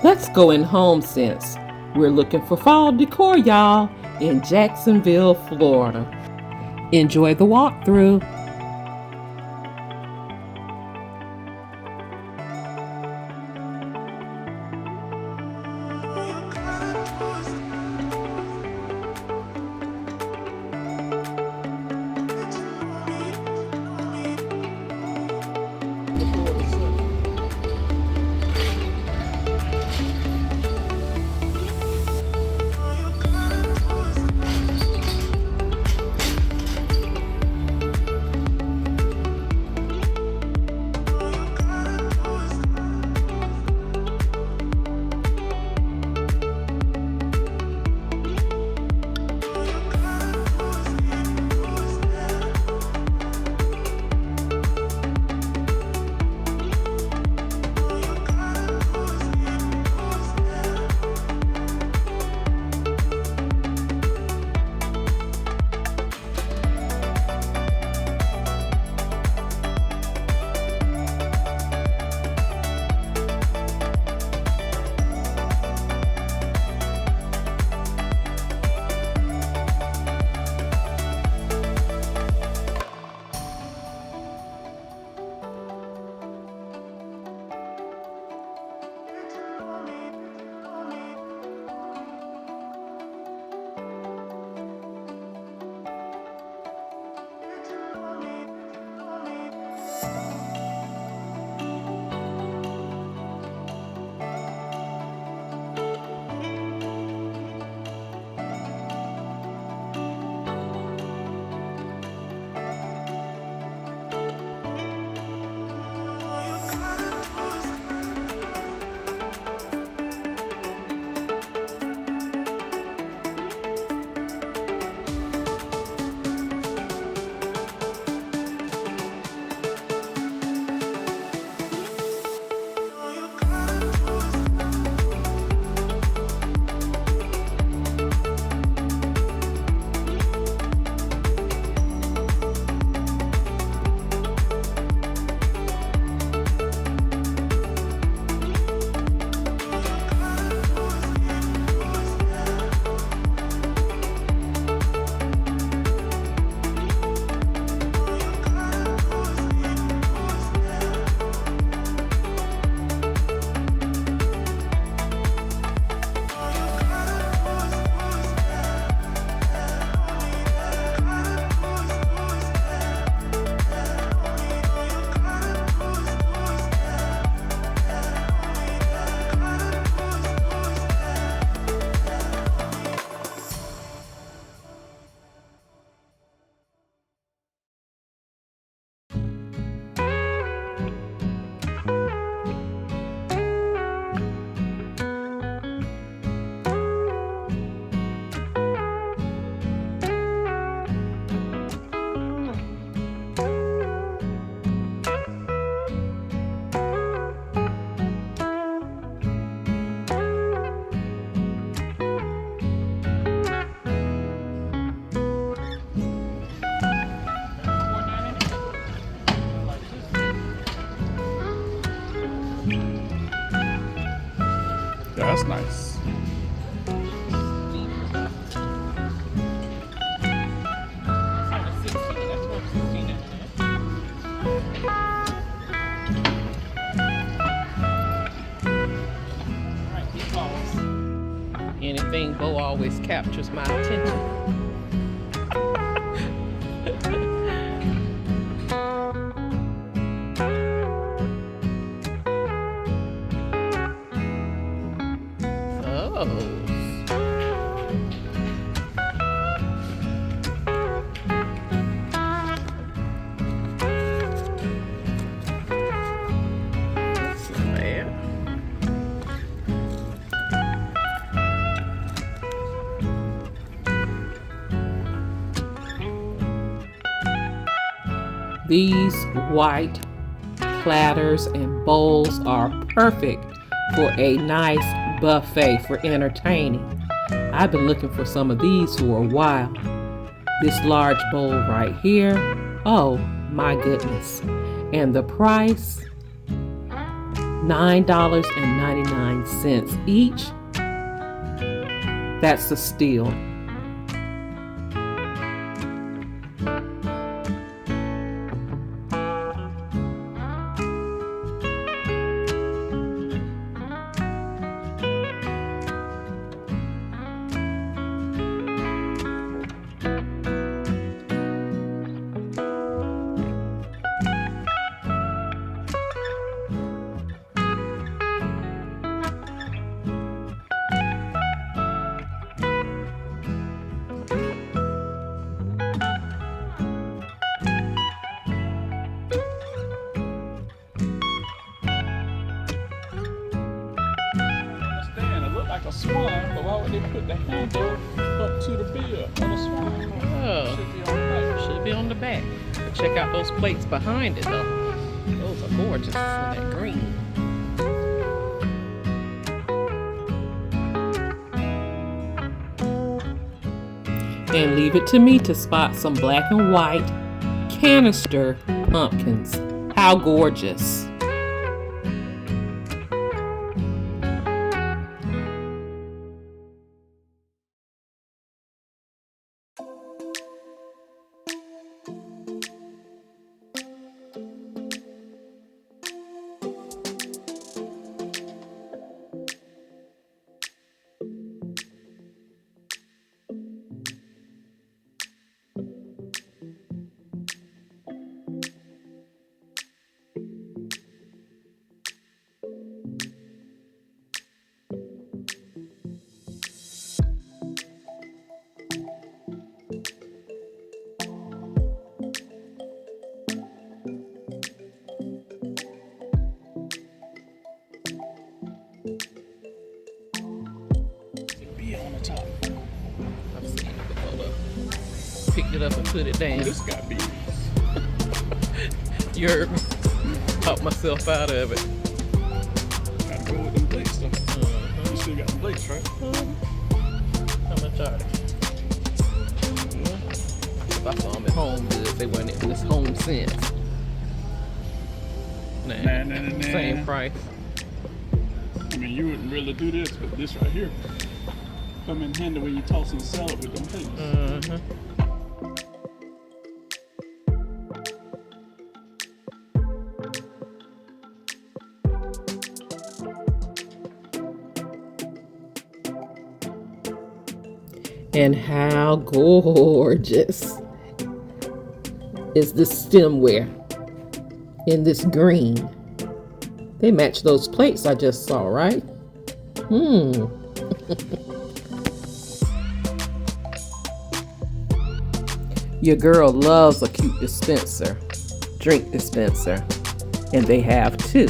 Let's go in Homesense. We're looking for fall decor, y'all, in Jacksonville, Florida. Enjoy the walkthrough. That's nice. Anything Bo always captures my attention. These white platters and bowls are perfect for a nice buffet for entertaining. I've been looking for some of these for a while. This large bowl right here, oh my goodness. And the price, $9.99 each. That's a steal. Like a swan, but why would they put the handle up to the bill on a swan? Oh, Should be on the back. should be on the back. But check out those plates behind it though. Those are gorgeous in that green. And leave it to me to spot some black and white canister pumpkins. How gorgeous. Picked it up and put it down. This got bees. You heard me. Talked myself out of it. Gotta go with them plates though. You still got the plates, right? How much are they? If I saw them at Home Goods, they weren't in this Homesense. Nah. Same price. I mean, you wouldn't really do this, but this right here come in handy when you toss and salad with them plates. And how gorgeous is this stemware in this green. They match those plates I just saw, right? Your girl loves a cute dispenser, drink dispenser, and they have two.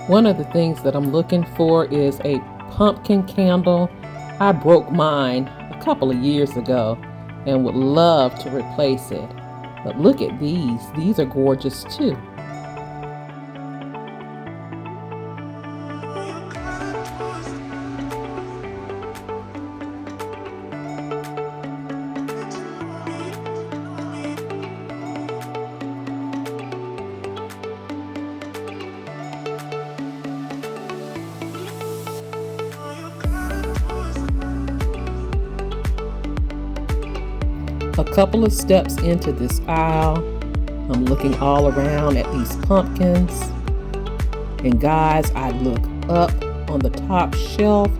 One of the things that I'm looking for is a pumpkin candle. I broke mine a couple of years ago, and would love to replace it. But look at these. These are gorgeous too. A couple of steps into this aisle, I'm looking all around at these pumpkins. And guys, I look up on the top shelf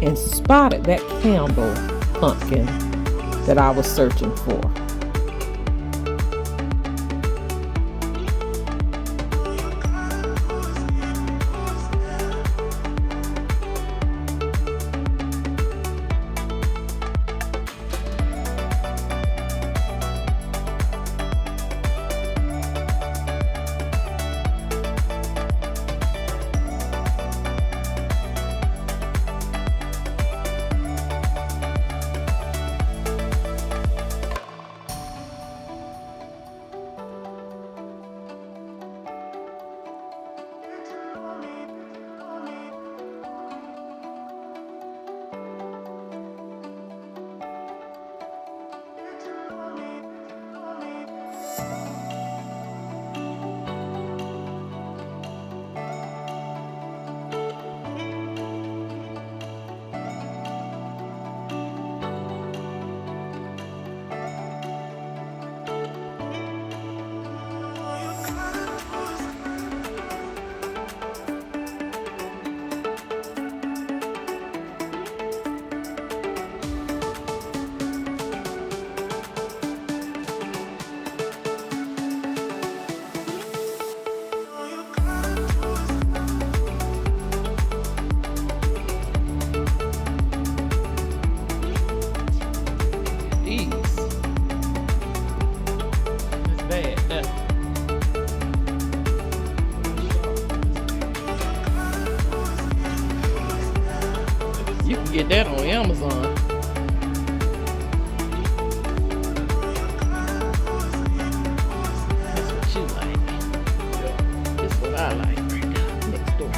and spotted that candle pumpkin that I was searching for. You can get that on Amazon. That's what you like. This is what I like right now. Next door.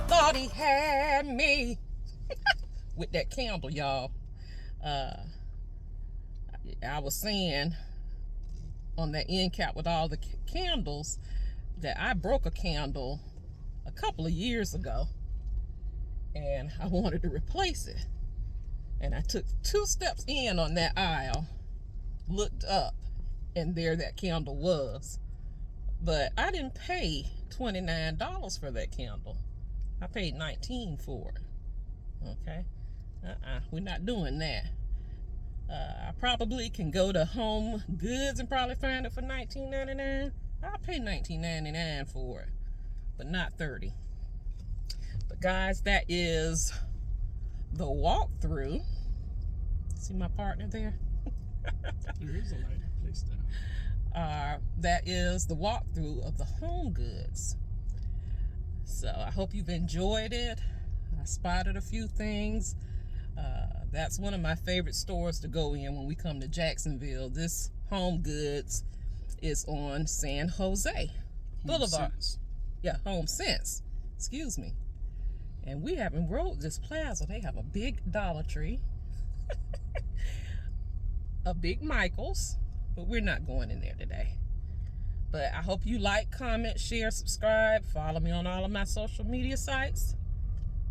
Thought he had me with that candle, y'all. I was saying on that end cap with all the candles that I broke a candle a couple of years ago and I wanted to replace it, and I took 2 steps in on that aisle, looked up, and there that candle was. But I didn't pay $29 for that candle. I paid $19 for it. Okay? We're not doing that. I probably can go to Home Goods and probably find it for $19.99. I'll pay $19.99 for it, but not $30. But guys, that is the walkthrough. See my partner there? There is a light place down. That is the walkthrough of the Home Goods. So I hope you've enjoyed it. I spotted a few things. That's one of my favorite stores to go in when we come to Jacksonville. This Home Goods is on San Jose Boulevard. Homesense. Yeah, Homesense. Excuse me. And we haven't rode this plaza. They have a big Dollar Tree, a big Michael's, but we're not going in there today. But I hope you like, comment, share, subscribe, follow me on all of my social media sites,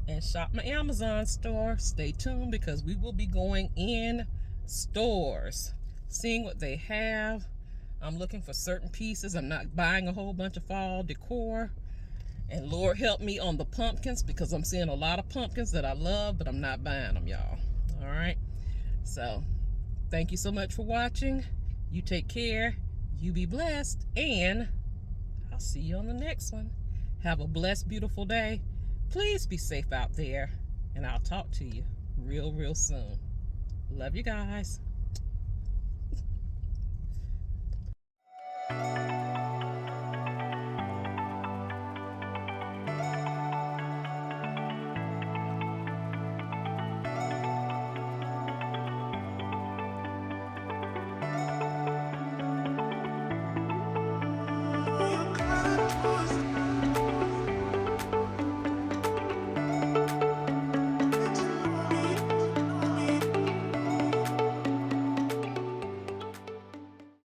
and shop my Amazon store. Stay tuned because we will be going in stores, seeing what they have. I'm looking for certain pieces. I'm not buying a whole bunch of fall decor. And Lord help me on the pumpkins, because I'm seeing a lot of pumpkins that I love, but I'm not buying them, y'all. All right. So thank you so much for watching. You take care. You be blessed, and I'll see you on the next one. Have a blessed, beautiful day. Please be safe out there, and I'll talk to you real soon. Love you guys.